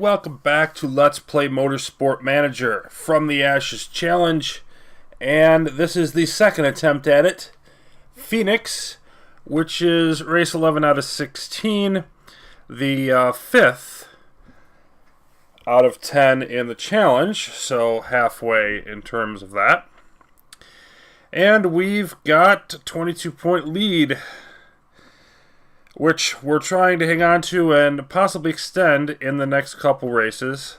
welcome back to Let's Play Motorsport Manager from the Ashes Challenge, and this is the second attempt at it. Phoenix, which is race 11 out of 16, the fifth out of 10 in the challenge, so halfway in terms of that. And we've got a 22-point lead, which we're trying to hang on to and possibly extend in the next couple races.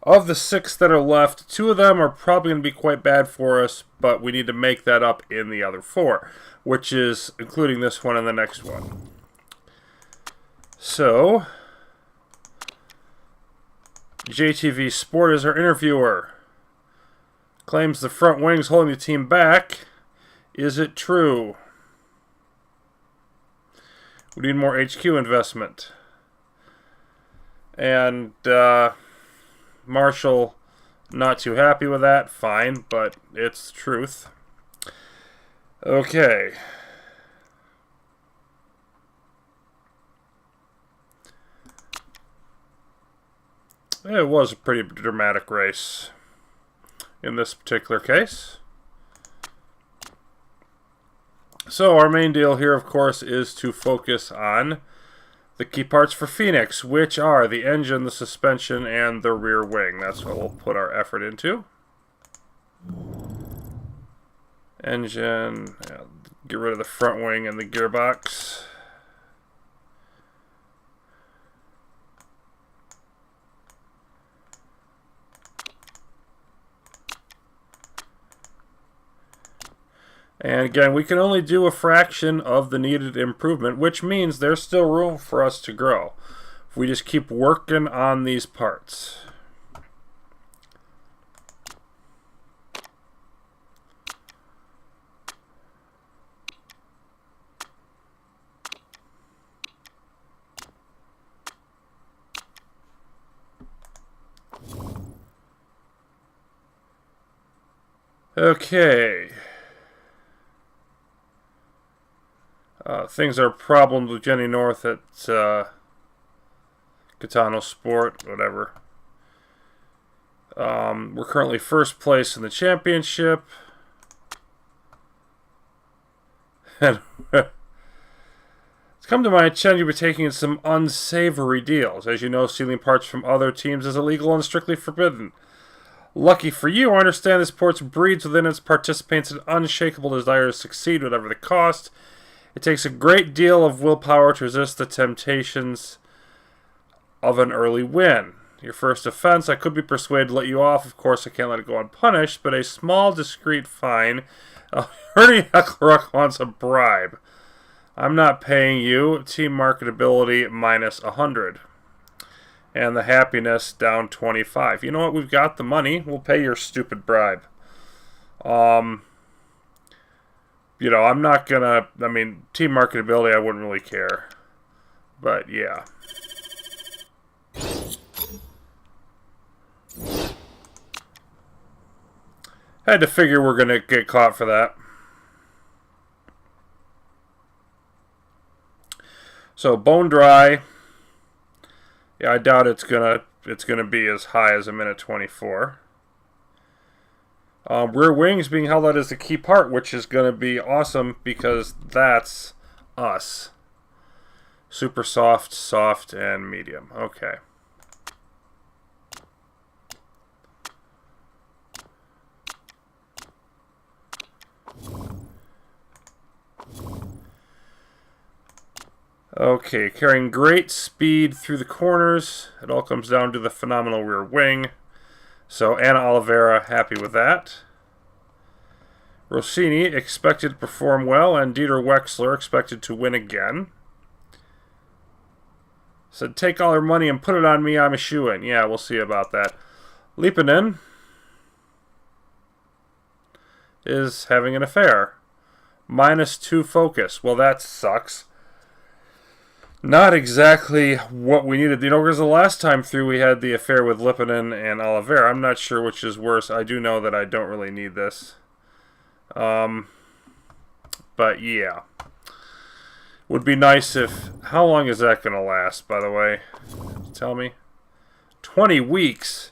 Of the 6 that are left, 2 of them are probably going to be quite bad for us, but we need to make that up in the other 4, which is including this one and the next one. So, JTV Sport is our interviewer. Claims the front wing's holding the team back. Is it true? We need more HQ investment. And Marshall, not too happy with that. Fine, but it's the truth. Okay. It was a pretty dramatic race in this particular case. So our main deal here, of course, is to focus on the key parts for Phoenix, which are the engine, the suspension, and the rear wing. That's what we'll put our effort into. Engine, yeah, get rid of the front wing and the gearbox. And again, we can only do a fraction of the needed improvement, which means there's still room for us to grow if we just keep working on these parts. Okay. Things are problems with Jenny North at cont'd Sport, whatever. We're currently first place in the championship. And it's come to my attention you've been taking in some unsavory deals. As you know, stealing parts from other teams is illegal and strictly forbidden. Lucky for you, I understand this sport breeds within its participants an unshakable desire to succeed, whatever the cost. It takes a great deal of willpower to resist the temptations of an early win. Your first offense, I could be persuaded to let you off. Of course, I can't let it go unpunished, but a small, discreet fine. Ernie Heckleruck wants a bribe. I'm not paying you. Team marketability minus 100. And the happiness down 25. You know what? We've got the money. We'll pay your stupid bribe. You know, I'm not gonna, I mean, team marketability, I wouldn't really care. But, yeah. Had to figure we're gonna get caught for that. So, bone dry. Yeah, I doubt it's gonna be as high as a minute 24. Rear wings being held out as the key part, which is going to be awesome because that's us. Super soft, soft, and medium. Okay. Okay, carrying great speed through the corners. It all comes down to the phenomenal rear wing. So, Anna Oliveira, happy with that. Rossini expected to perform well, and Dieter Wexler expected to win again. Said, take all your money and put it on me, I'm a shoo-in. Yeah, we'll see about that. Liepinen is having an affair. -2 focus. Well, that sucks. Not exactly what we needed. You know, because the last time through we had the affair with Lippinen and Oliveira. I'm not sure which is worse. I do know that I don't really need this. But yeah. Would be nice if... How long is that going to last, by the way? Tell me. 20 weeks.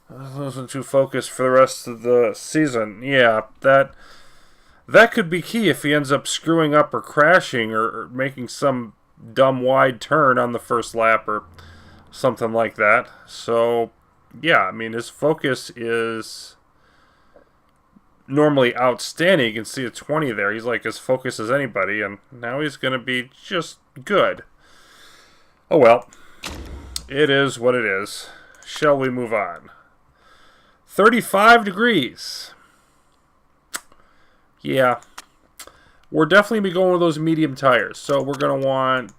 Wasn't too focused for the rest of the season. Yeah, that could be key if he ends up screwing up or crashing or making some dumb wide turn on the first lap or something like that. So, yeah, I mean, his focus is normally outstanding. You can see a 20 there. He's like as focused as anybody, and now he's going to be just good. Oh well, it is what it is. Shall we move on? 35 degrees. Yeah, we're definitely be going with those medium tires. So we're going to want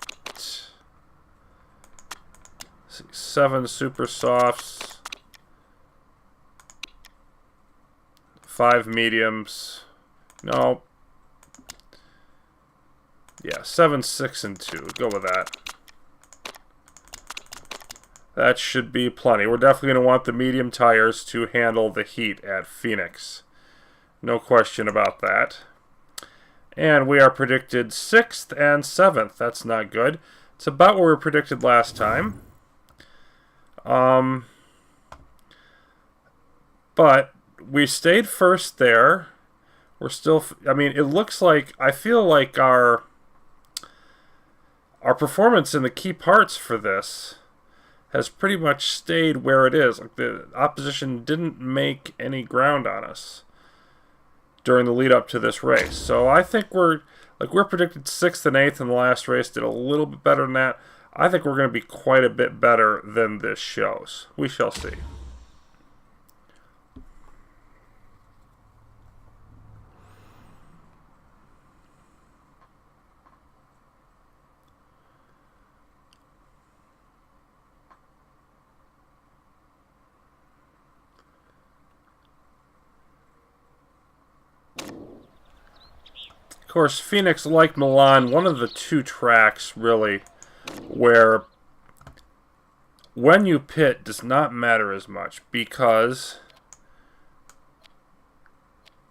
7 super softs, 5 mediums. No. Yeah, 7, 6, and 2. Go with that. That should be plenty. We're definitely going to want the medium tires to handle the heat at Phoenix. No question about that. And we are predicted 6th and 7th. That's not good. It's about what we were predicted last time. But we stayed first there. We're still... I mean, it looks like... I feel like our performance in the key parts for this has pretty much stayed where it is. Like the opposition didn't make any ground on us during the lead up to this race. So I think we're predicted 6th and 8th in the last race, did a little bit better than that. I think we're going to be quite a bit better than this shows. We shall see. Of course, Phoenix, like Milan, one of the 2 tracks, really, where when you pit does not matter as much because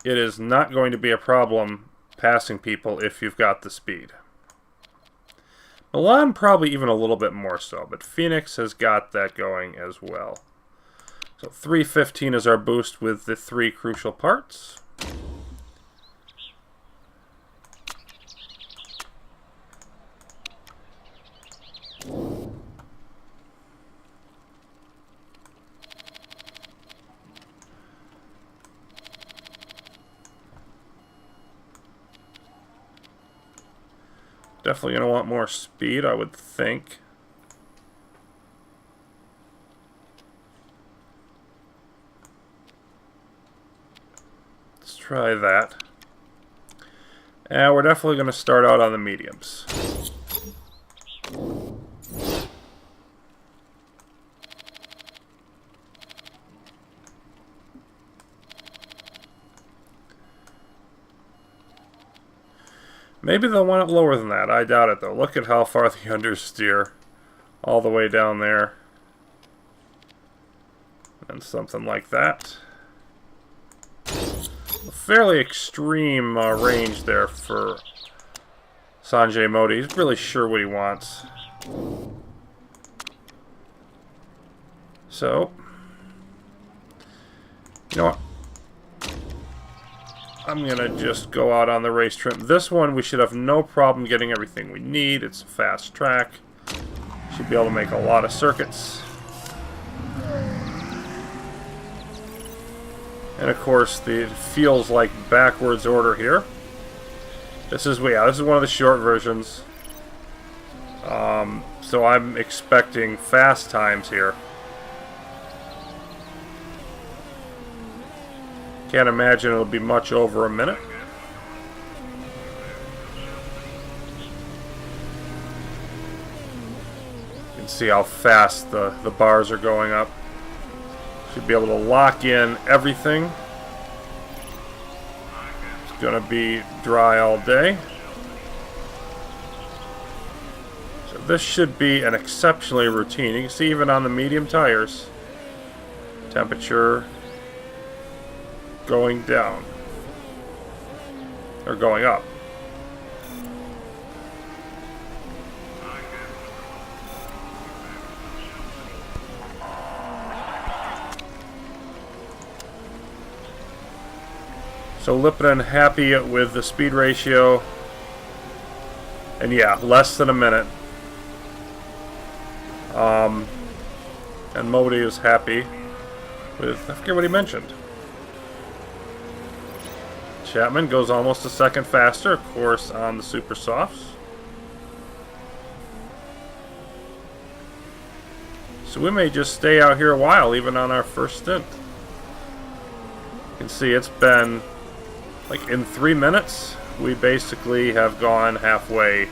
it is not going to be a problem passing people if you've got the speed. Milan probably even a little bit more so, but Phoenix has got that going as well. So 315 is our boost with the 3 crucial parts. Definitely going to want more speed, I would think. Let's try that. And we're definitely going to start out on the mediums. Maybe they'll want it lower than that. I doubt it, though. Look at how far the understeer. All the way down there. And something like that. A fairly extreme range there for Sanjay Modi. He's really sure what he wants. So, you know what? I'm going to just go out on the race trim. This one, we should have no problem getting everything we need. It's a fast track. Should be able to make a lot of circuits. And of course, it feels like backwards order here. This is one of the short versions. So I'm expecting fast times here. Can't imagine it'll be much over a minute. You can see how fast the bars are going up. Should be able to lock in everything. It's going to be dry all day. So this should be an exceptionally routine. You can see even on the medium tires, temperature going down, or going up. So Lippinen happy with the speed ratio. And yeah, less than a minute. And Modi is happy with, I forget what he mentioned. Chapman goes almost a second faster, of course, on the Super Softs. So we may just stay out here a while, even on our first stint. You can see it's been, like, in 3 minutes, we basically have gone halfway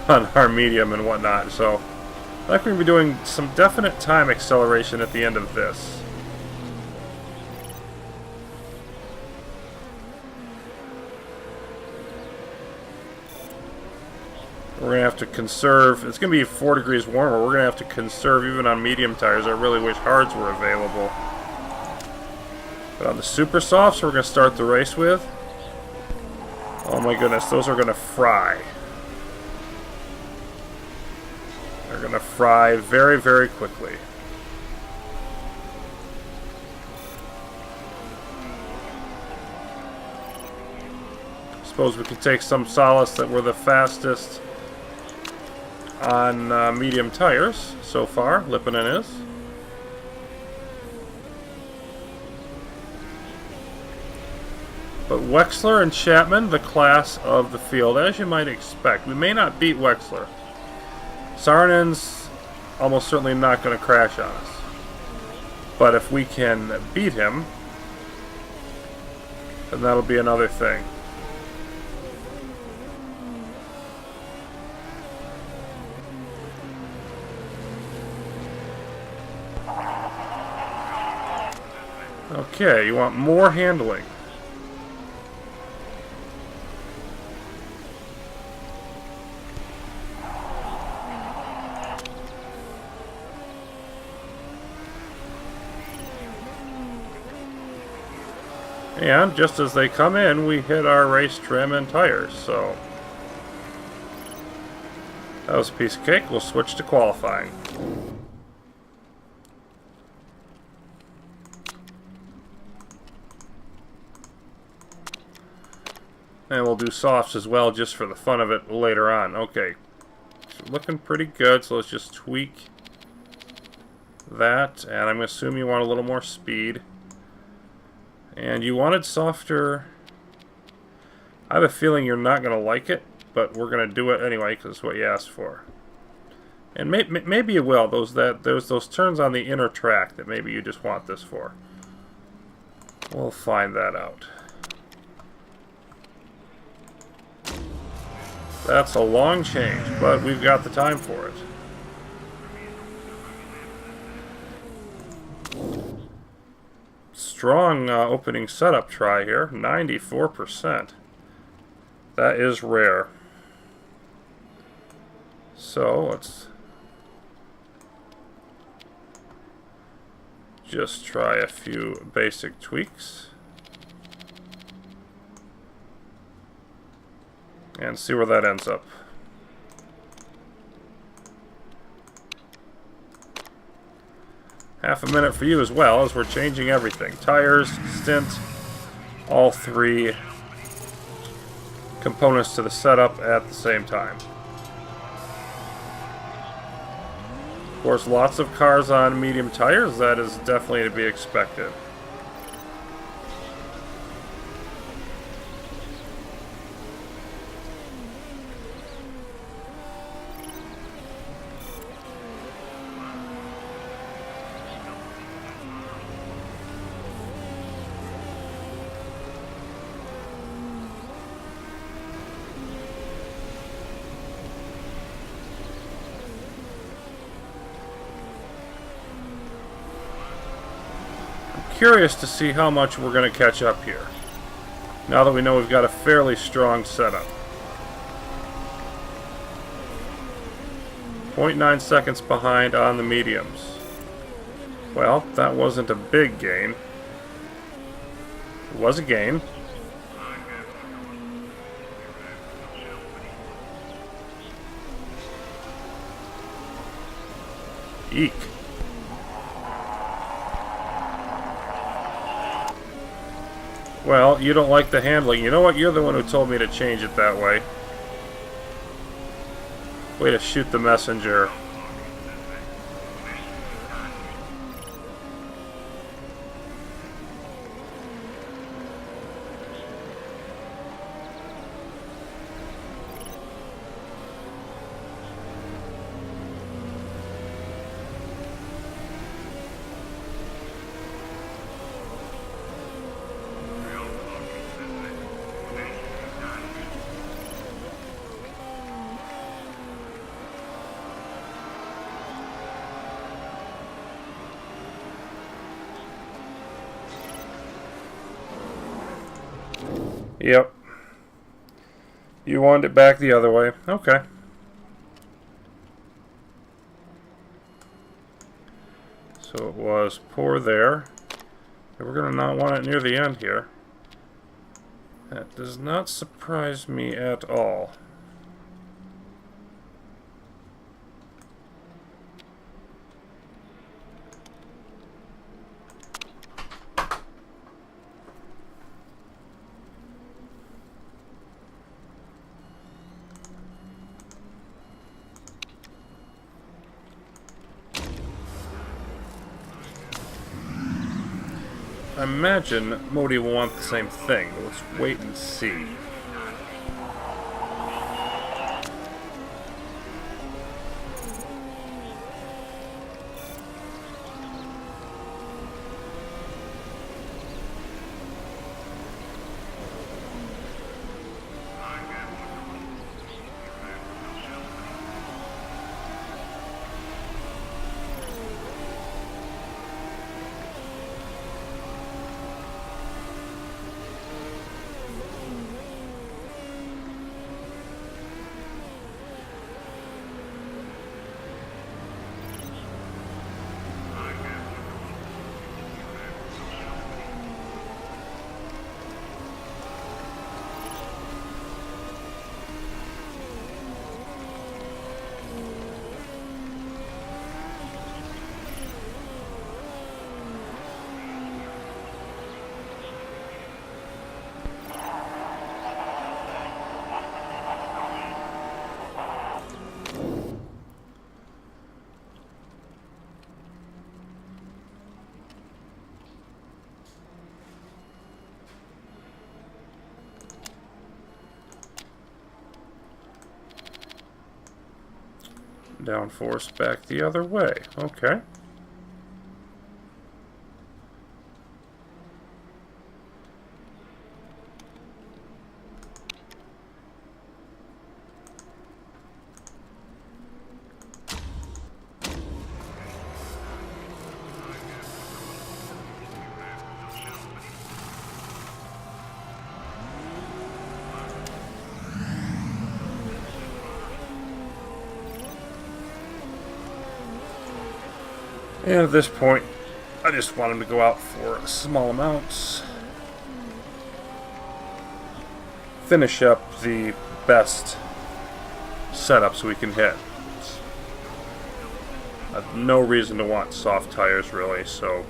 on our medium and whatnot. So I think we're going to be doing some definite time acceleration at the end of this. We're going to have to conserve. It's going to be 4 degrees warmer. We're going to have to conserve even on medium tires. I really wish hards were available. But on the Super Softs, we're going to start the race with. Oh my goodness, those are going to fry. They're going to fry very, very quickly. Suppose we could take some solace that we're the fastest on medium tires so far. Lippinen is. But Wexler and Chapman, the class of the field, as you might expect. We may not beat Wexler. Saarinen's almost certainly not going to crash on us. But if we can beat him, then that'll be another thing. Okay, you want more handling. And just as they come in, we hit our race trim and tires, so that was a piece of cake. We'll switch to qualifying. And we'll do softs as well, just for the fun of it later on. Okay, so looking pretty good, so let's just tweak that. And I'm going to assume you want a little more speed. And you wanted softer. I have a feeling you're not going to like it, but we're going to do it anyway, because it's what you asked for. And maybe you will. There's those turns on the inner track that maybe you just want this for. We'll find that out. That's a long change, but we've got the time for it. Strong opening setup try here, 94%. That is rare. So let's just try a few basic tweaks. And see where that ends up. Half a minute for you as well, as we're changing everything. Tires, stint, all 3 components to the setup at the same time. Of course, lots of cars on medium tires. That is definitely to be expected. Curious to see how much we're going to catch up here, now that we know we've got a fairly strong setup. 0.9 seconds behind on the mediums. Well, that wasn't a big gain. It was a gain. Eek. Well, you don't like the handling. You know what? You're the one who told me to change it that way. Way to shoot the messenger. Yep. You wanted it back the other way. Okay. So it was pour there. And we're going to not want it near the end here. That does not surprise me at all. I imagine Modi will want the same thing, but let's wait and see. Downforce back the other way. Okay. And at this point, I just want him to go out for small amounts. Finish up the best setups we can hit. I have no reason to want soft tires, really, so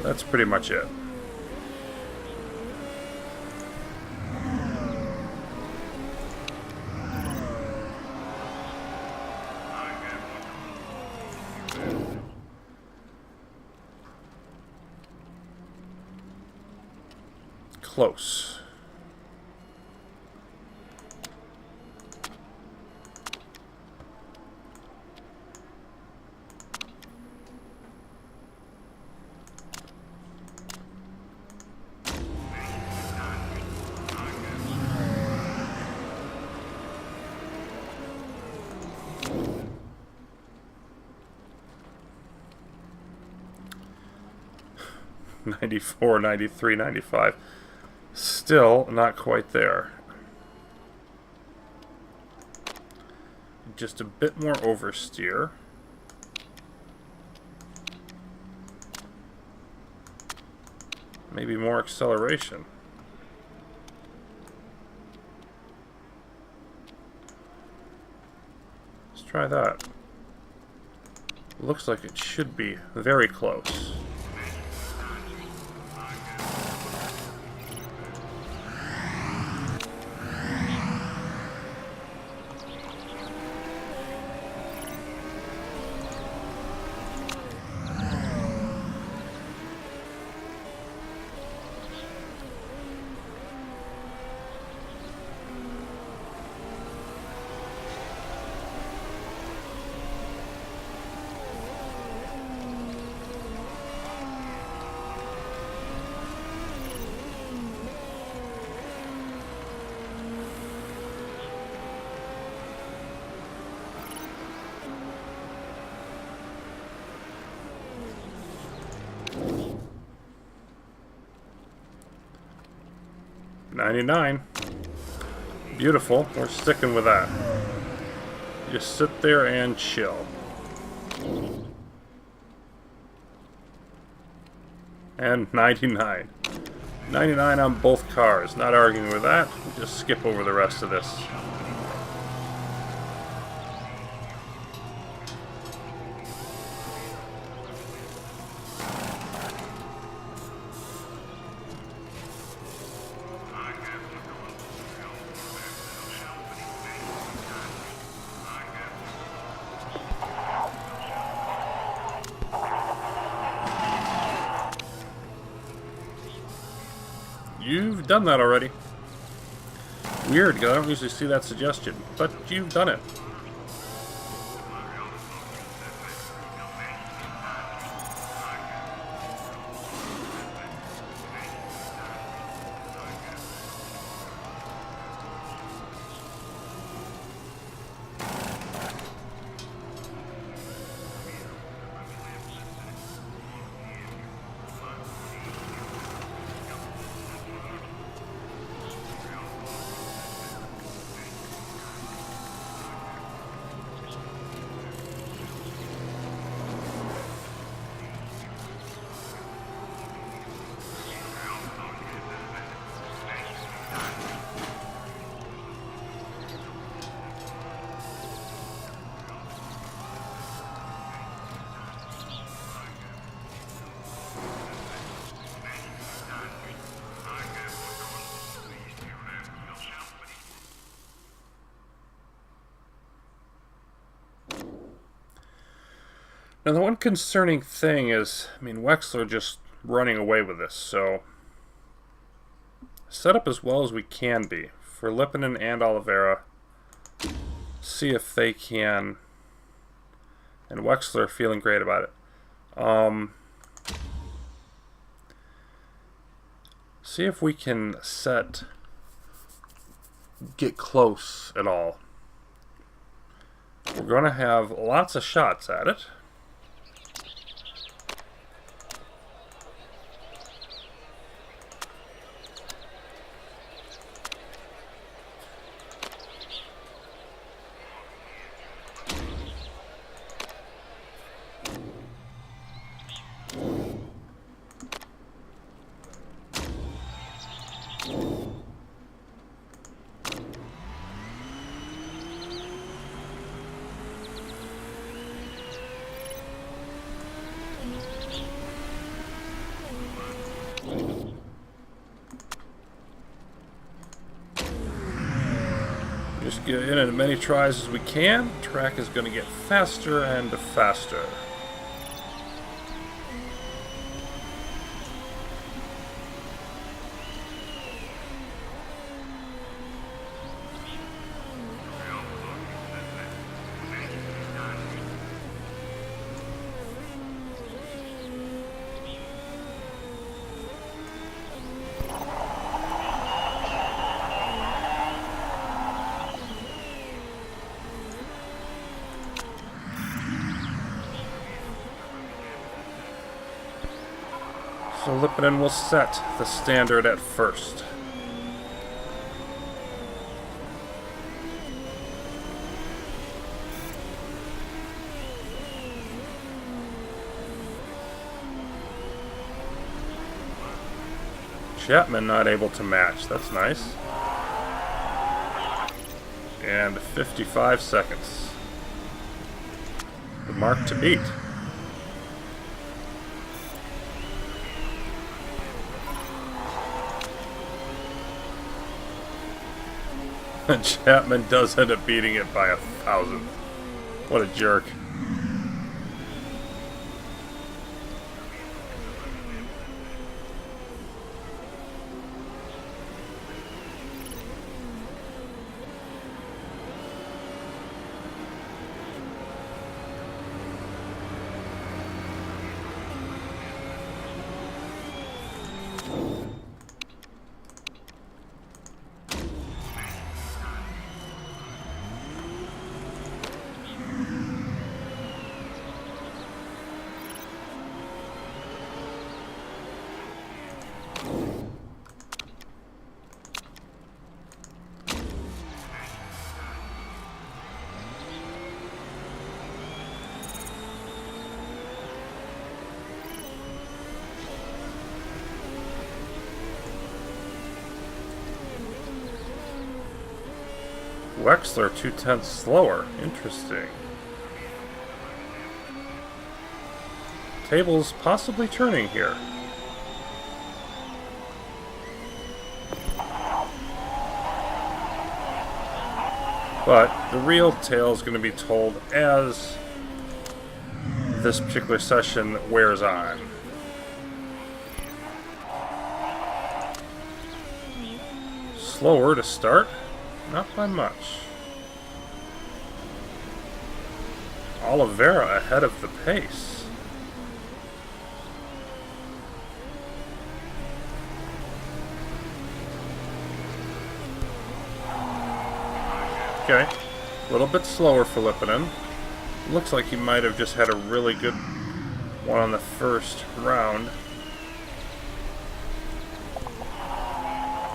that's pretty much it. Close. '94, '93, '95. Still not quite there. Just a bit more oversteer. Maybe more acceleration. Let's try that. Looks like it should be very close. 99. Beautiful. We're sticking with that. Just sit there and chill. And 99. 99 on both cars. Not arguing with that. We'll just skip over the rest of this. You've done that already. Weird, because I don't usually see that suggestion, but you've done it. Now, the one concerning thing is, I mean, Wexler just running away with this, so set up as well as we can be for Lipinen and Oliveira. See if they can, and Wexler feeling great about it. See if we can get close at all. We're going to have lots of shots at it. Just get in as many tries as we can. The track is going to get faster and faster. So Lipinen will set the standard at first. Chapman not able to match. That's nice. And 55 seconds. The mark to beat. And Chapman does end up beating it by 1,000. What a jerk. Wexler 2/10 slower. Interesting. Tables possibly turning here. But the real tale is going to be told as this particular session wears on. Slower to start, not by much. Oliveira ahead of the pace. Okay, a little bit slower for Lipinen. Looks like he might have just had a really good one on the first round.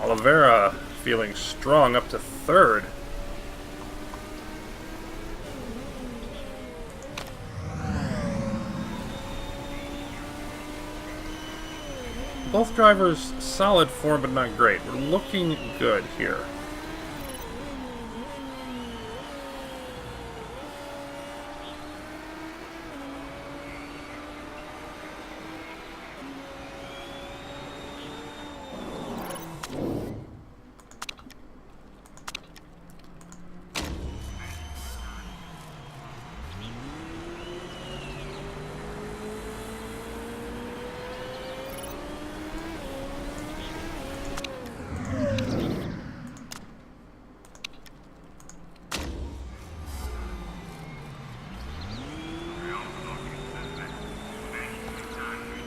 Oliveira feeling strong up to third. Both drivers solid form but not great. We're looking good here.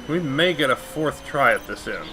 We may get a fourth try at this end.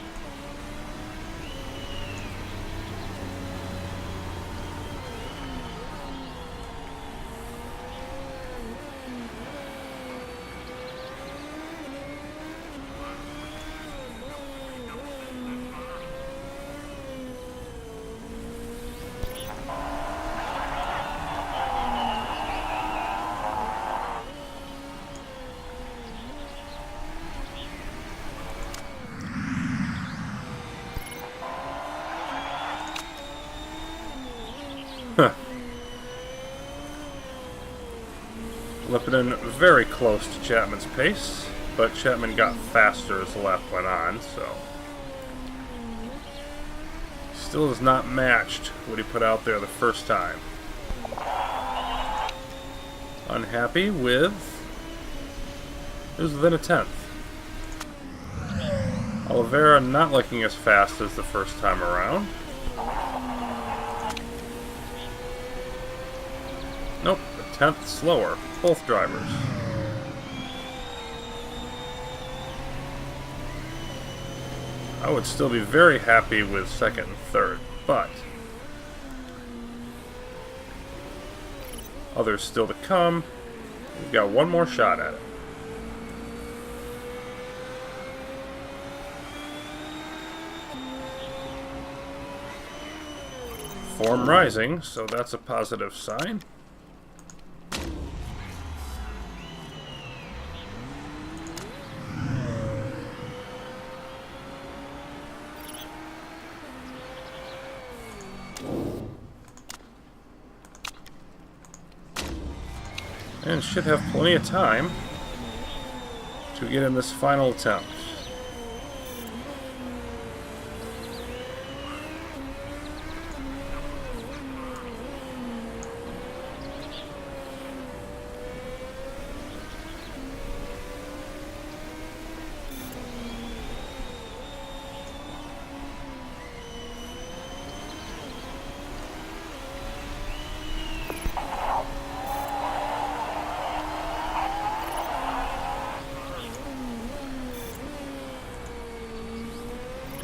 Lipinen very close to Chapman's pace, but Chapman got faster as the lap went on, so still has not matched what he put out there the first time. Unhappy with, it was within a tenth. Oliveira not looking as fast as the first time around. Nope, a tenth slower, both drivers. I would still be very happy with second and third, but others still to come. We've got one more shot at it. Form rising, so that's a positive sign. And should have plenty of time to get in this final attempt.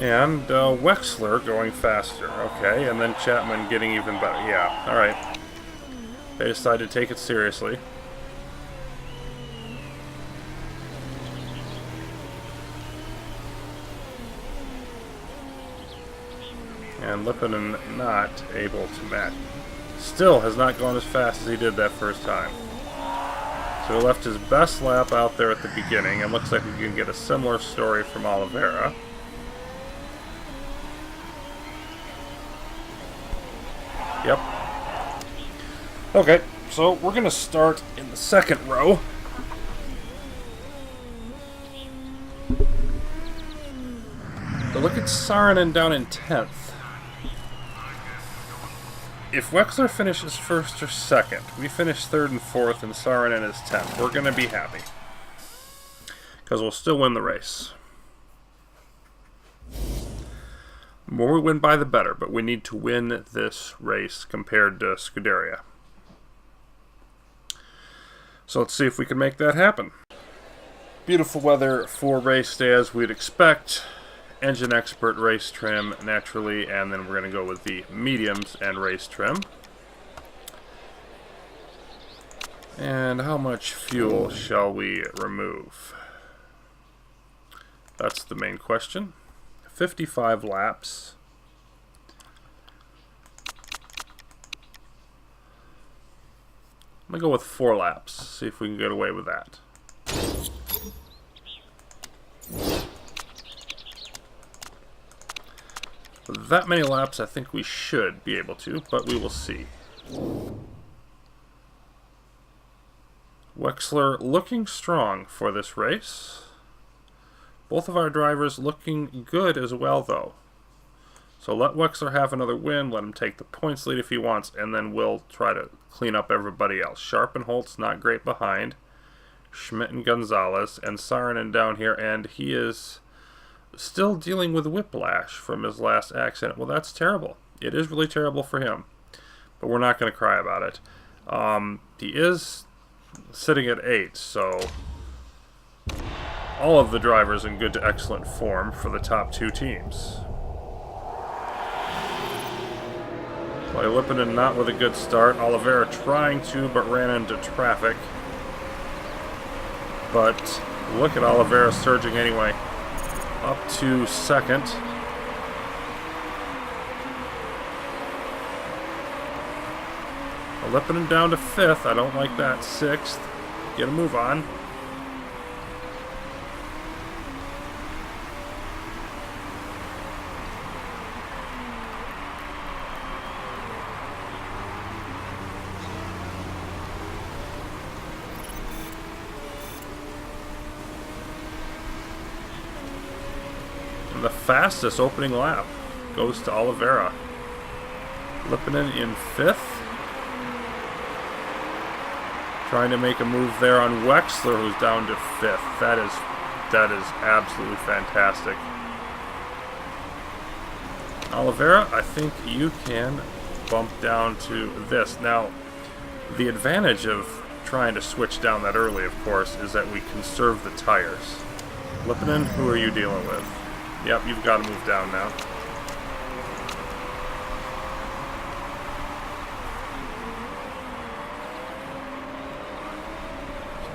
And Wexler going faster. Okay, and then Chapman getting even better. Yeah, alright. They decided to take it seriously. And Lipinen not able to match. Still has not gone as fast as he did that first time. So he left his best lap out there at the beginning, and looks like we can get a similar story from Oliveira. Yep. Okay, so we're going to start in the second row. So look at Saarinen down in 10th. If Wexler finishes first or second, we finish third and fourth, and Saarinen is 10th. We're going to be happy. Because we'll still win the race. The more we win by, the better, but we need to win this race compared to Scuderia. So let's see if we can make that happen. Beautiful weather for race day as we'd expect. Engine expert race trim naturally, and then we're going to go with the mediums and race trim. And how much fuel shall we remove? That's the main question. 55 laps. I'm going to go with 4 laps, see if we can get away with that. With that many laps, I think we should be able to, but we will see. Wexler looking strong for this race. Both of our drivers looking good as well, though. So let Wexler have another win, let him take the points lead if he wants, and then we'll try to clean up everybody else. Sharp and Holt's not great behind. Schmidt and Gonzalez, and Saarinen down here, and he is still dealing with whiplash from his last accident. Well, that's terrible. It is really terrible for him, but we're not going to cry about it. He is sitting at 8, so all of the drivers in good to excellent form for the top 2 teams. Clay Lippinen not with a good start. Oliveira trying to, but ran into traffic. But look at Oliveira surging anyway. Up to second. Lippinen down to 5th. I don't like that. 6th. Get a move on. And the fastest opening lap goes to Oliveira. Lippinen in 5th. Trying to make a move there on Wexler, who's down to 5th. That is absolutely fantastic. Oliveira, I think you can bump down to this. Now, the advantage of trying to switch down that early, of course, is that we conserve the tires. Lippinen, who are you dealing with? Yep, you've got to move down now.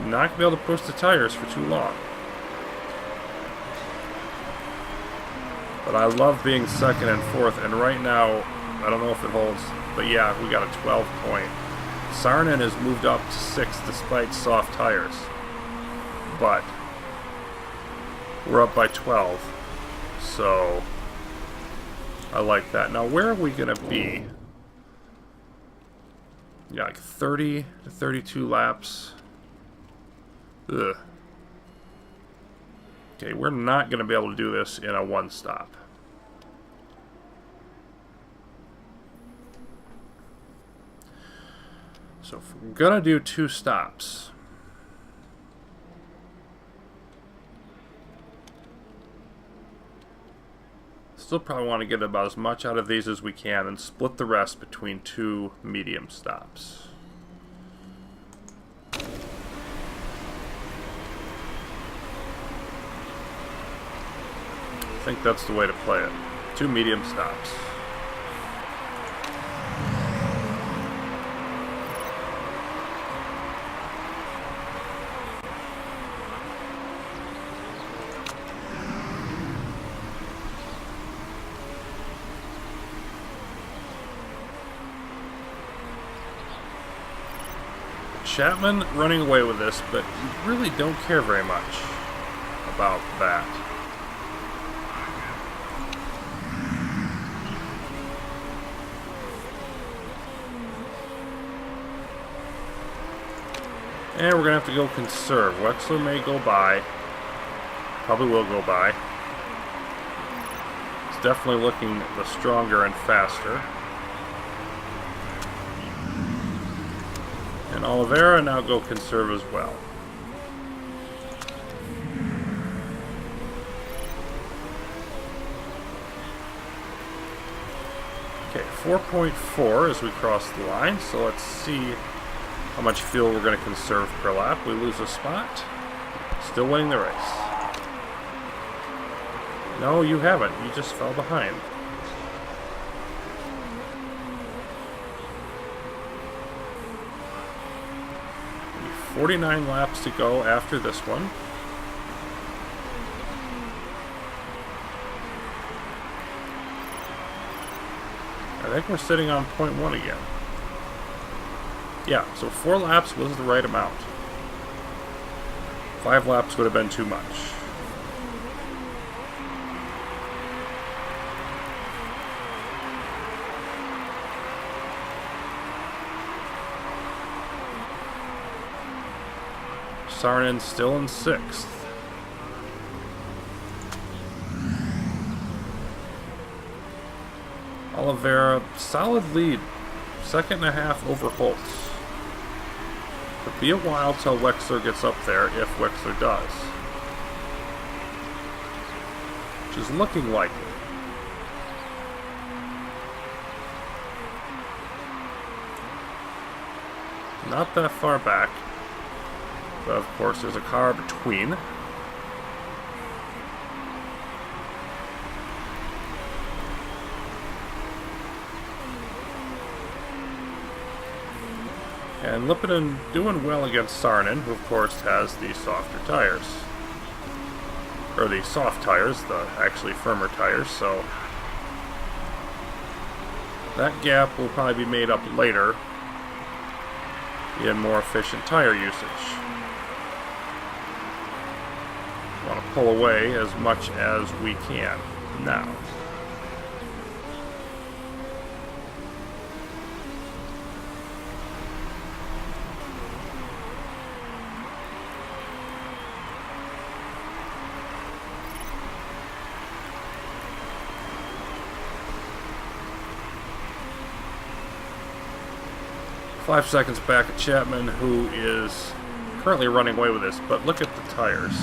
Not going to be able to push the tires for too long. But I love being 2nd and 4th, and right now, I don't know if it holds, but yeah, we got a 12 point. Saarinen has moved up to 6th despite soft tires. But we're up by 12. So I like that. Now, where are we going to be? Yeah, like 30 to 32 laps. Ugh. Okay, we're not going to be able to do this in a one-stop. So if we're going to do 2 stops, still probably want to get about as much out of these as we can and split the rest between 2 medium stops. I think that's the way to play it. 2 medium stops. Chapman running away with this, but you really don't care very much about that. And we're going to have to go conserve. Wexler may go by. Probably will go by. It's definitely looking the stronger and faster. And Oliveira now go conserve as well. Okay, 4.4 as we cross the line, so let's see how much fuel we're going to conserve per lap. We lose a spot. Still winning the race. No, you haven't. You just fell behind. Maybe 49 laps to go after this one. I think we're sitting on .1 again. Yeah, so 4 laps was the right amount. 5 laps would have been too much. Sarnen still in 6th. Oliveira, solid lead. 2.5 over Holtz. It'll be a while till Wexler gets up there, if Wexler does. Which is looking likely. Not that far back. But of course there's a car between. And Lipinen doing well against Sarnen, who of course has the softer tires. Or the soft tires, the actually firmer tires, so that gap will probably be made up later in more efficient tire usage. Want to pull away as much as we can now. Five seconds back at Chapman, who is currently running away with this, but look at the tires.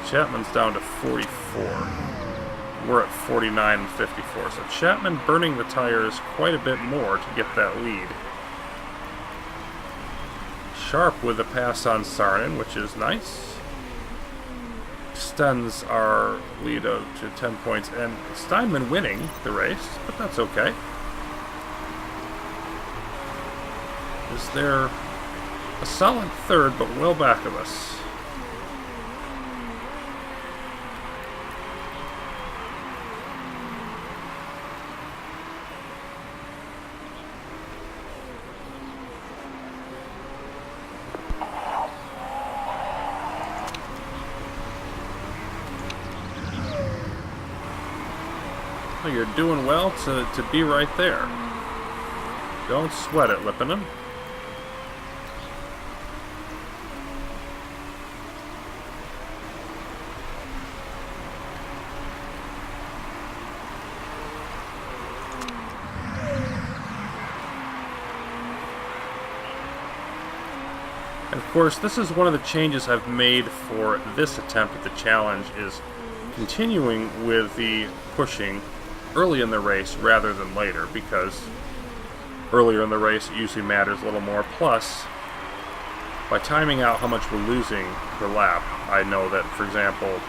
Chapman's down to 44. We're at 49 and 54. So Chapman burning the tires quite a bit more to get that lead. Sharp with a pass on Sarnen, which is nice. Extends our lead to 10 points. And Steinman winning the race, but that's okay. Is there a solid third, but well back of us? You're doing well to be right there. Don't sweat it, Lipinen. And of course, this is one of the changes I've made for this attempt at the challenge, is continuing with the pushing early in the race rather than later, because earlier in the race it usually matters a little more. Plus, by timing out how much we're losing per lap, I know that, for example,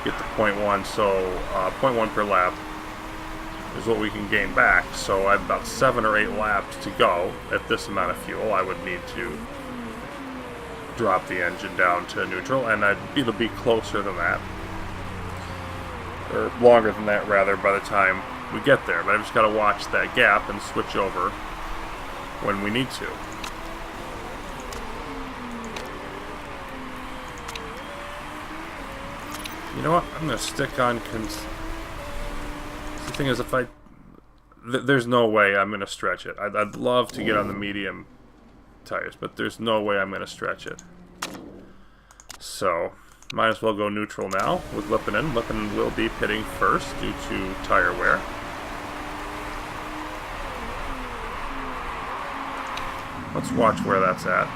get to .1, so .1 per lap is what we can gain back. So I have about 7 or 8 laps to go at this amount of fuel. I would need to drop the engine down to neutral, and it'll be closer than that. Or longer than that, rather, by the time we get there. But I've just got to watch that gap and switch over when we need to. You know what? I'm going to stick on... The thing is, if there's no way I'm going to stretch it. I'd love to get on the medium tires, but there's no way I'm going to stretch it. So, might as well go neutral now with Lipinen. Lipinen will be pitting first due to tire wear. Let's watch where that's at.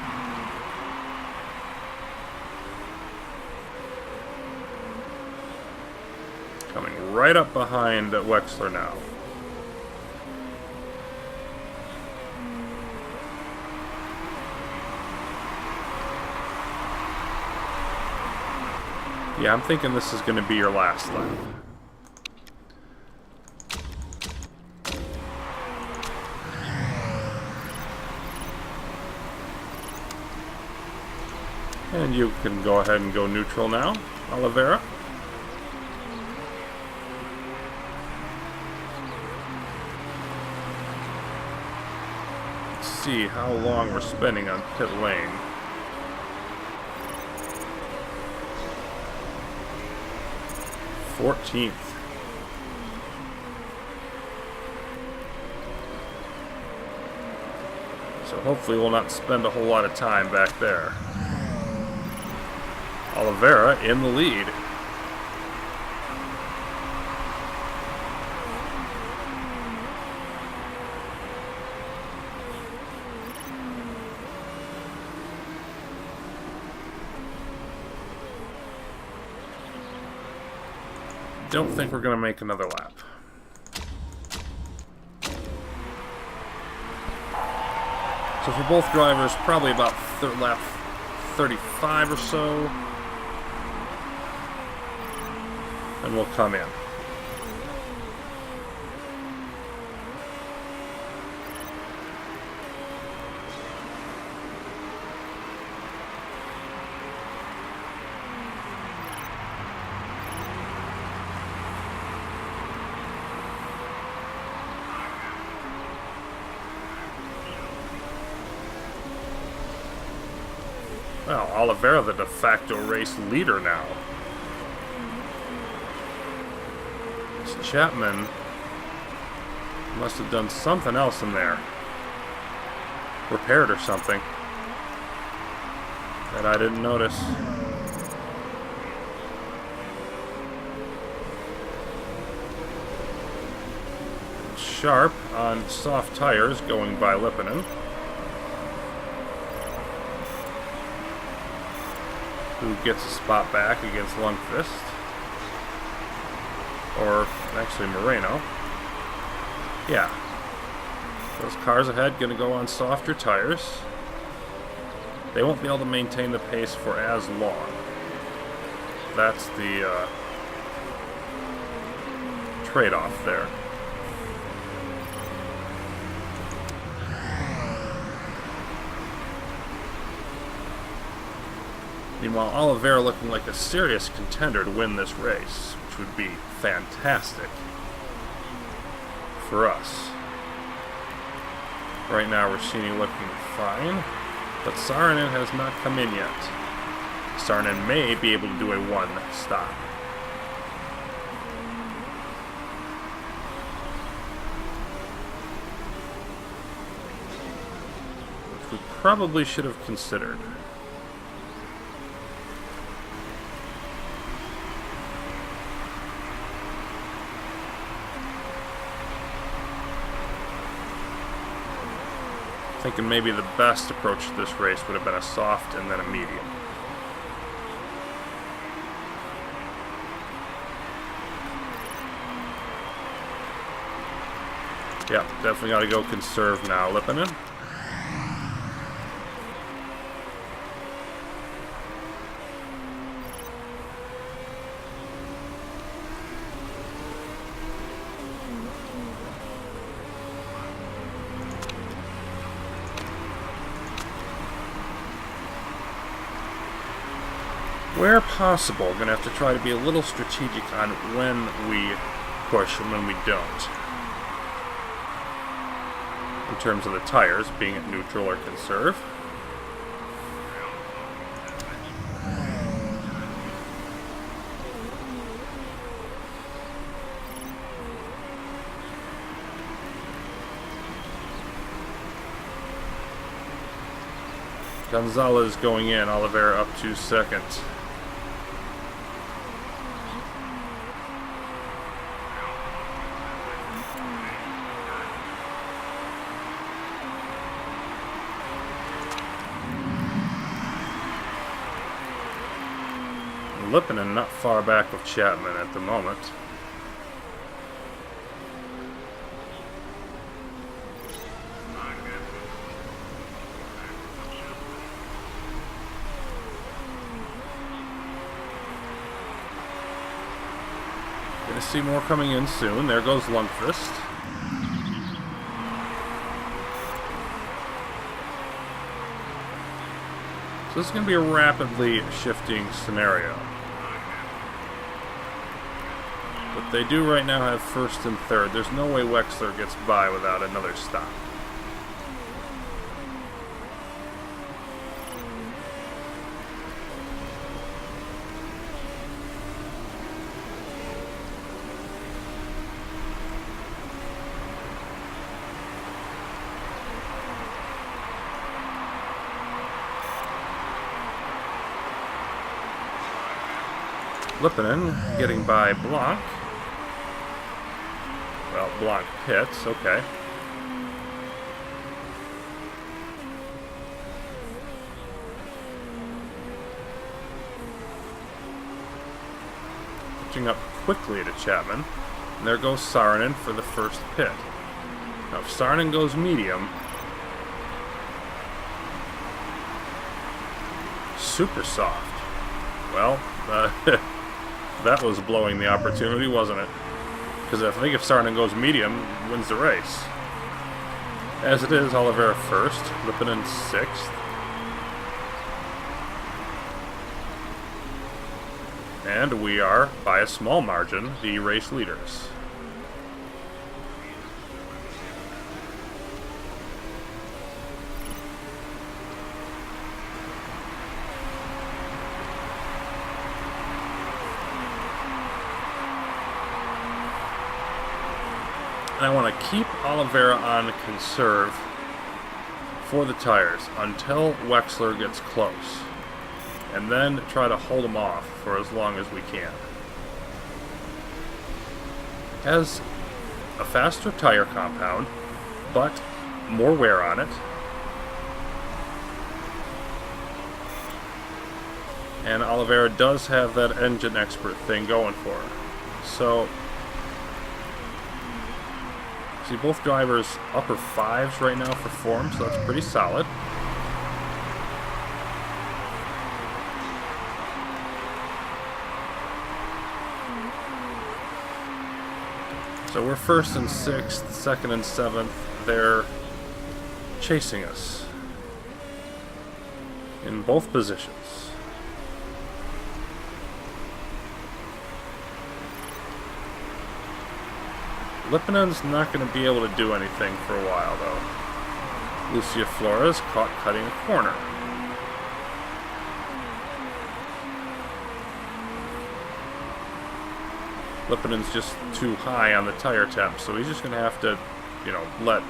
Coming right up behind Wexler now. Yeah, I'm thinking this is going to be your last lap. And you can go ahead and go neutral now, Oliveira. Let's see how long we're spending on pit lane. .14th. So hopefully we'll not spend a whole lot of time back there. Oliveira in the lead. Don't think we're going to make another lap. So for both drivers, probably about lap 35 or so. And we'll come in. Well, Oliveira, the de facto race leader now. Chapman must have done something else in there. Repaired or something that I didn't notice. Sharp on soft tires going by Lipinen, who gets a spot back against Lundqvist. Or actually Moreno. Yeah. Those cars ahead going to go on softer tires. They won't be able to maintain the pace for as long. That's the trade-off there. Meanwhile, Oliveira looking like a serious contender to win this race, which would be fantastic for us. Right now, Rossini looking fine, but Saarinen has not come in yet. Saarinen may be able to do a one stop. Which we probably should have considered. Thinking maybe the best approach to this race would have been a soft and then a medium. Yeah, definitely got to go conserve now, Lipinen. Where possible, going to have to try to be a little strategic on when we push and when we don't. In terms of the tires, being at neutral or conserve. Gonzalez going in, Oliveira up to second. Lippinen not far back of Chapman at the moment. Gonna see more coming in soon. There goes Lundqvist. So this is going to be a rapidly shifting scenario. But they do right now have first and third. There's no way Wexler gets by without another stop. Lippinen getting by Blanc. Well, Blanc hits, okay. Pitching up quickly to Chapman. And there goes Saarinen for the first pit. Now if Saarinen goes medium, super soft. Well, that was blowing the opportunity, wasn't it? Because I think if Saarinen goes medium, wins the race. As it is, Oliveira first, Lippinen sixth. And we are, by a small margin, the race leaders. And I want to keep Oliveira on conserve for the tires until Wexler gets close. And then try to hold him off for as long as we can. Has a faster tire compound, but more wear on it. And Oliveira does have that engine expert thing going for her. So, see, both drivers upper fives right now for form, so that's pretty solid. So we're first and sixth, second and seventh. They're chasing us in both positions. Lippinen's not going to be able to do anything for a while, though. Lucia Flores caught cutting a corner. Lippinen's just too high on the tire temp, so he's just going to have to, let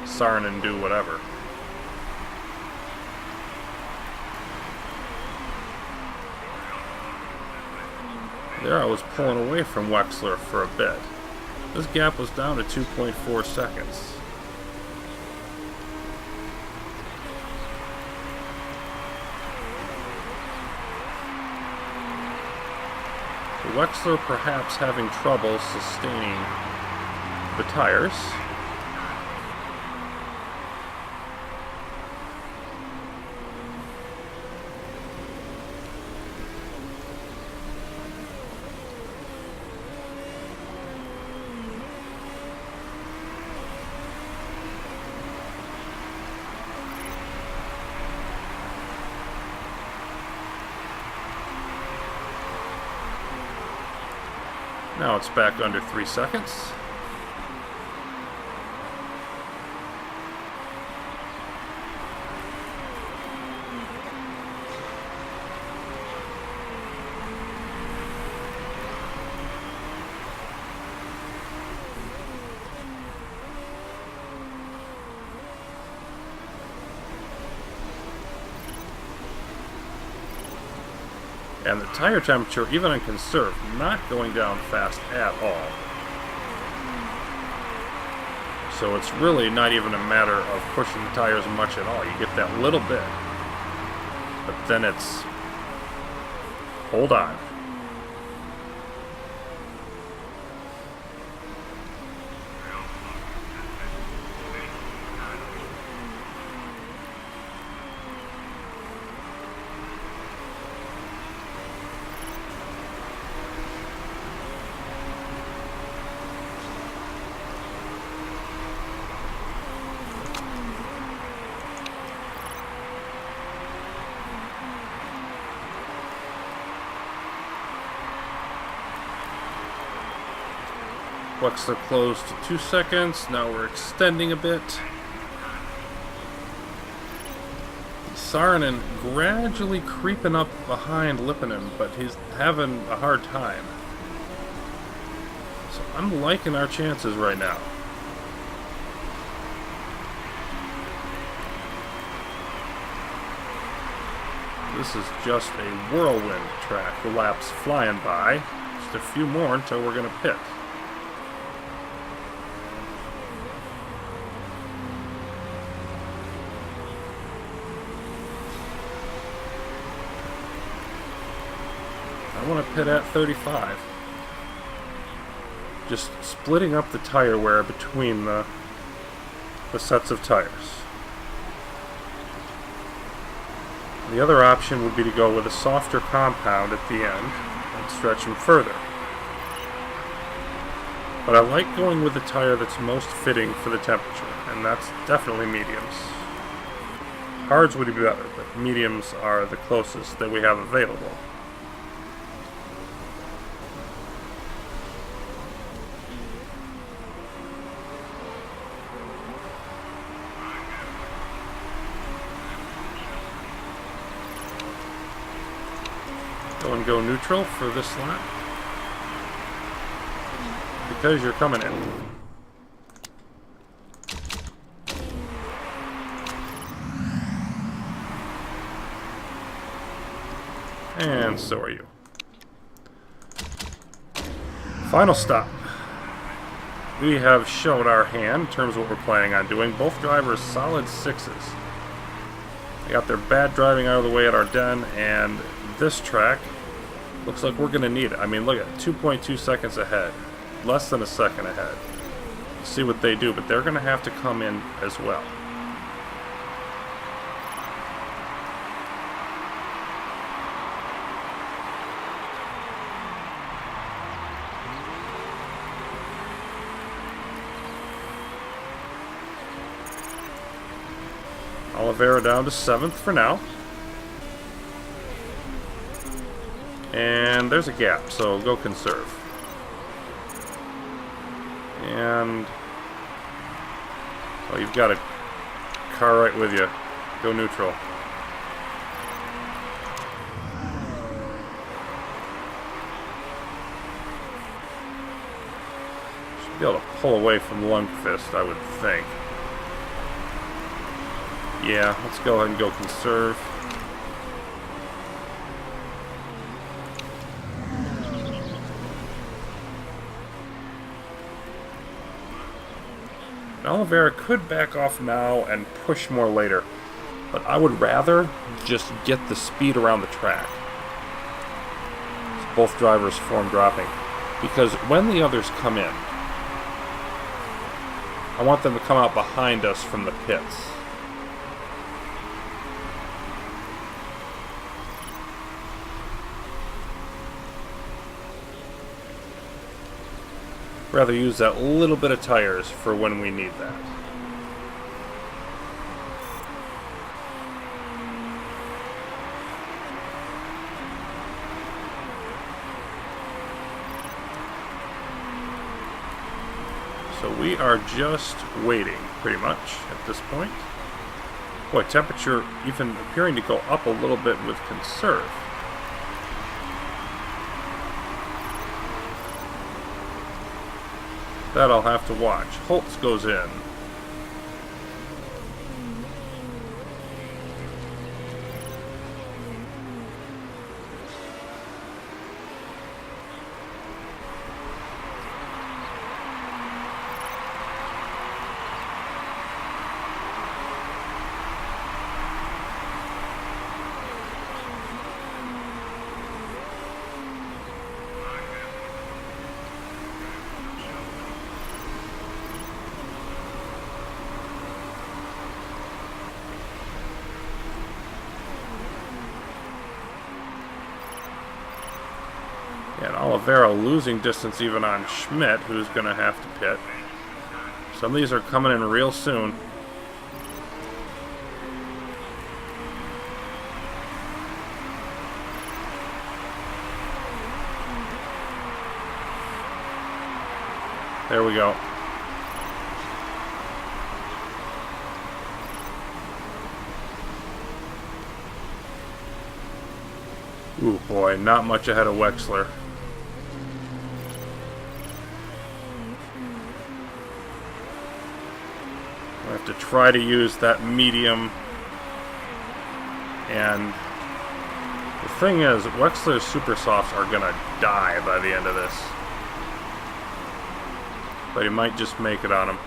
Saarinen do whatever. There I was pulling away from Wexler for a bit. This gap was down to 2.4 seconds. Wexler perhaps having trouble sustaining the tires. Now it's back under 3 seconds. And the tire temperature, even on conserve, not going down fast at all. So it's really not even a matter of pushing the tires much at all. You get that little bit, but then it's, hold on. Wexler closed to 2 seconds. Now we're extending a bit. Saarinen gradually creeping up behind Lipponen, but he's having a hard time. So I'm liking our chances right now. This is just a whirlwind track. The laps flying by. Just a few more until we're going to pit. I want to pit at 35. Just splitting up the tire wear between the sets of tires. The other option would be to go with a softer compound at the end and stretch them further. But I like going with the tire that's most fitting for the temperature, and that's definitely mediums. Hards would be better, but mediums are the closest that we have available. Go neutral for this lap because you're coming in. And so are you. Final stop. We have shown our hand in terms of what we're planning on doing. Both drivers solid 6s. They got their bad driving out of the way at Ardennes, and this track looks like we're going to need it. I mean, look at 2.2 seconds ahead. Less than a second ahead. See what they do, but they're going to have to come in as well. Oliveira down to 7th for now. And there's a gap, so go conserve. And oh, you've got a car right with you. Go neutral. Should be able to pull away from Lundqvist, I would think. Yeah, let's go ahead and go conserve. Oliveira could back off now and push more later, but I would rather just get the speed around the track. So both drivers form dropping, because when the others come in, I want them to come out behind us from the pits. Rather use that little bit of tires for when we need that. So we are just waiting, pretty much, at this point. Boy, temperature even appearing to go up a little bit with conserve. That I'll have to watch. Holtz goes in. And Oliveira losing distance even on Schmidt, who's going to have to pit. Some of these are coming in real soon. There we go. Ooh, boy, not much ahead of Wexler. I have to try to use that medium. And the thing is, Wexler's super softs are going to die by the end of this. But he might just make it on him.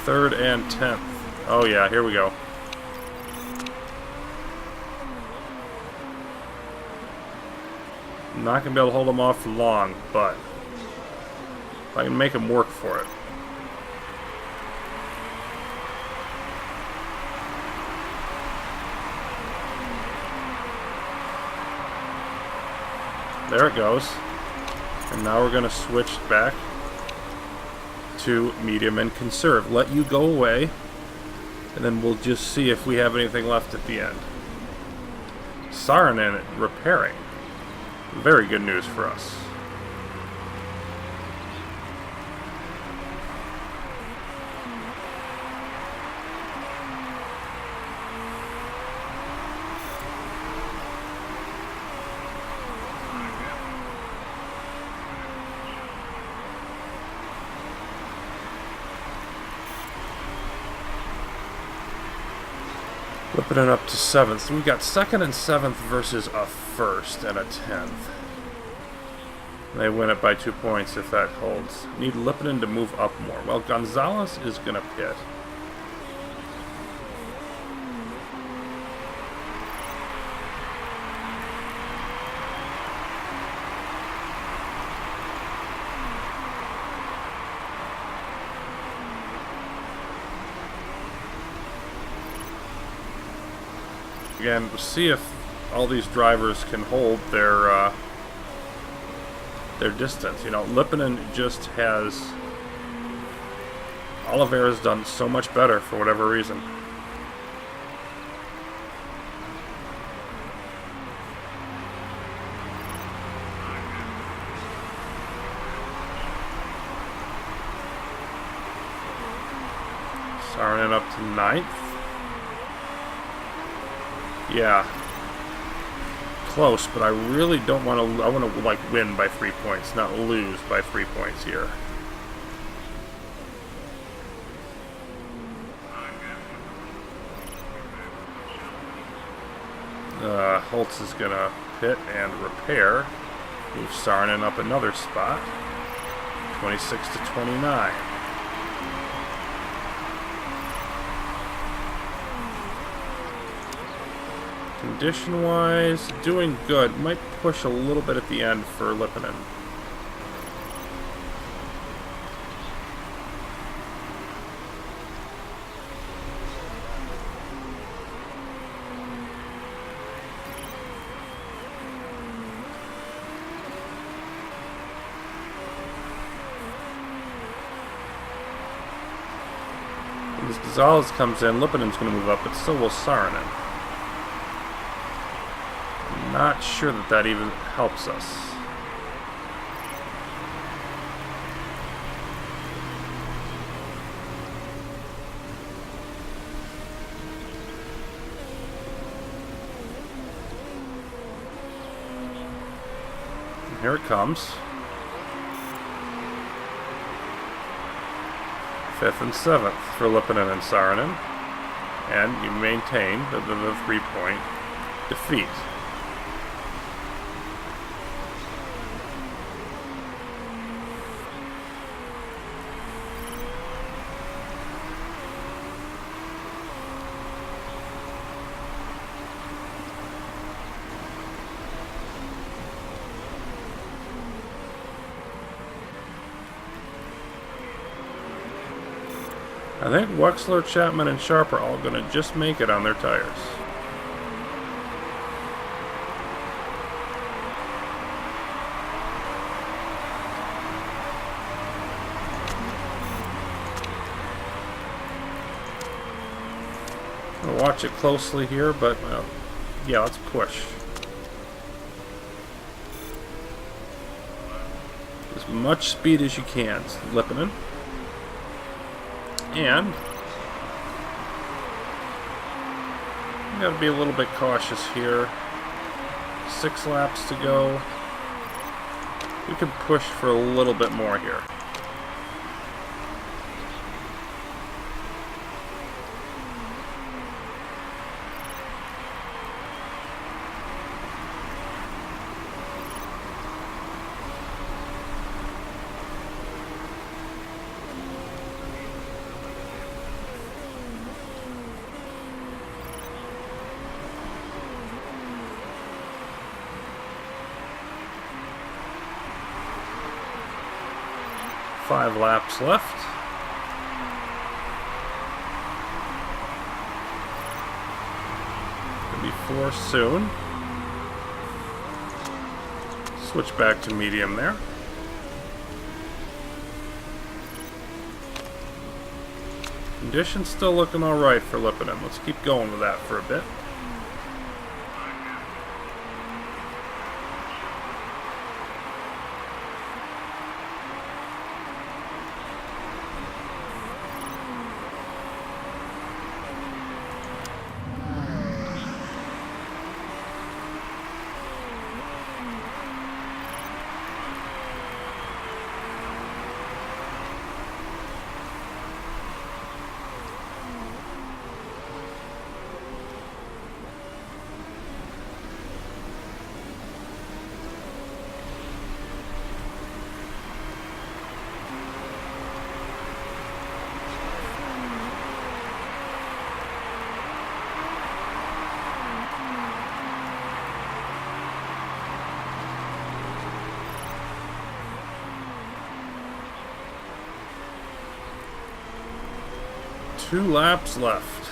Third and 10th. Oh yeah, here we go. I'm not going to be able to hold him off for long, but if I can make him work for it. There it goes. And now we're going to switch back to medium and conserve. Let you go away, and then we'll just see if we have anything left at the end. Saarinen repairing. Very good news for us. Flipping it up to 7th. So we got 2nd and 7th versus a 1st and a 10th. They win it by 2 points if that holds. Need Lipinen to move up more. Well, Gonzalez is going to pit. Again, see if all these drivers can hold their distance. You know, Lipinen just has... Oliveira's done so much better for whatever reason. Saarinen up to 9th. Yeah. Close, but I really don't want to... I want to, like, win by 3 points, not lose by 3 points here. Holtz is going to pit and repair. Move Saarinen up another spot. 26 to 29. Condition-wise, doing good. Might push a little bit at the end for Lipinen. As Gonzalez comes in, Lipinen's going to move up, but so will Saarinen. Not sure that that even helps us. And here it comes. 5th and 7th for Lipinen and Saarinen. And you maintain the 3-point defeat. I think Wexler, Chapman, and Sharp are all going to just make it on their tires. I'm going to watch it closely here, but yeah, let's push. As much speed as you can, Lipinen. And you got to be a little bit cautious here. 6 laps to go. We can push for a little bit more here. Five laps left. Gonna be 4 soon. Switch back to medium there. Conditions still looking alright for Lipinen. Let's keep going with that for a bit. Two laps left.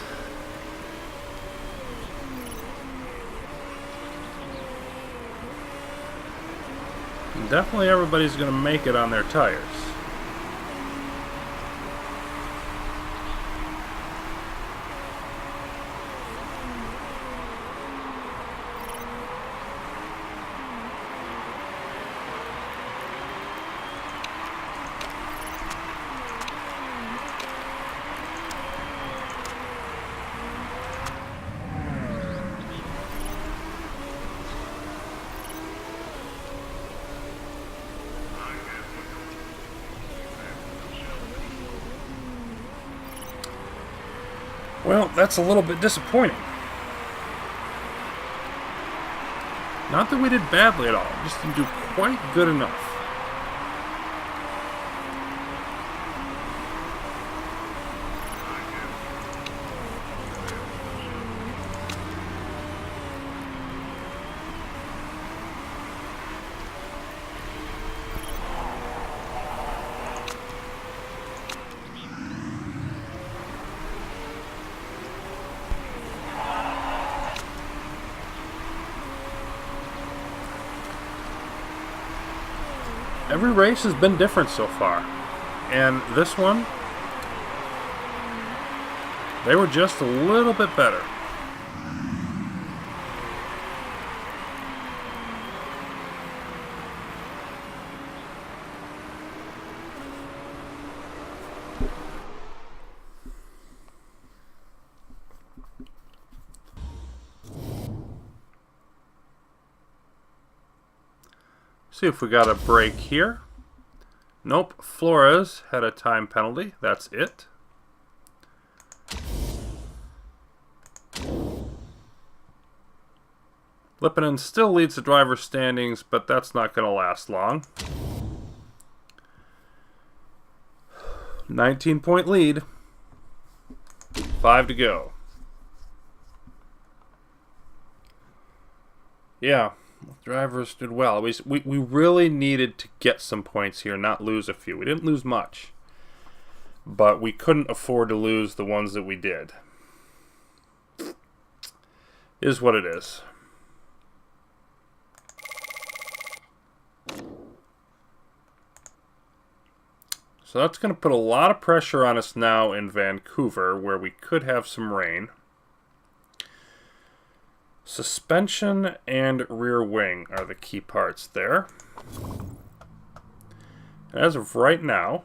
And definitely everybody's going to make it on their tires. Well, that's a little bit disappointing. Not that we did badly at all, just didn't do quite good enough. Every race has been different so far, and this one, they were just a little bit better. See if we got a break here. Nope, Flores had a time penalty. That's it. Lipinen still leads the driver's standings, but that's not going to last long. 19-point lead. 5 to go. Yeah. Drivers did well. We really needed to get some points here, not lose a few. We didn't lose much. but we couldn't afford to lose the ones that we did. Is what it is. So that's going to put a lot of pressure on us now in Vancouver, where we could have some rain. Suspension and rear wing are the key parts there. And as of right now,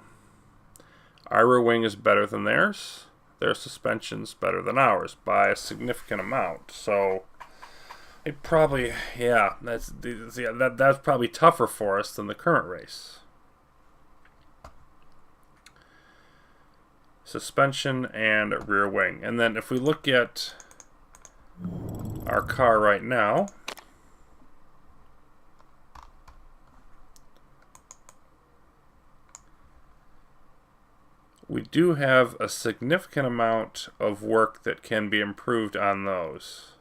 our rear wing is better than theirs. Their suspension's better than ours by a significant amount. So it probably, that's probably tougher for us than the current race. Suspension and rear wing. And then if we look at our car right now, we do have a significant amount of work that can be improved on those.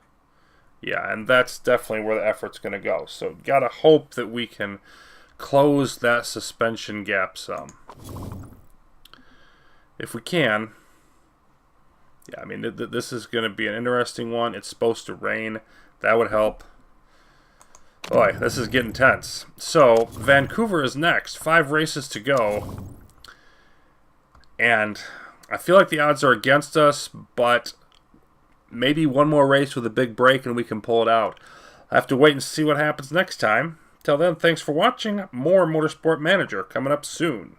Yeah, and that's definitely where the effort's going to go. So gotta hope that we can close that suspension gap some. If we can, yeah, I mean, this is going to be an interesting one. It's supposed to rain. That would help. Boy, this is getting tense. So, Vancouver is next. 5 races to go. And I feel like the odds are against us, but maybe one more race with a big break and we can pull it out. I have to wait and see what happens next time. Till then, thanks for watching. More Motorsport Manager coming up soon.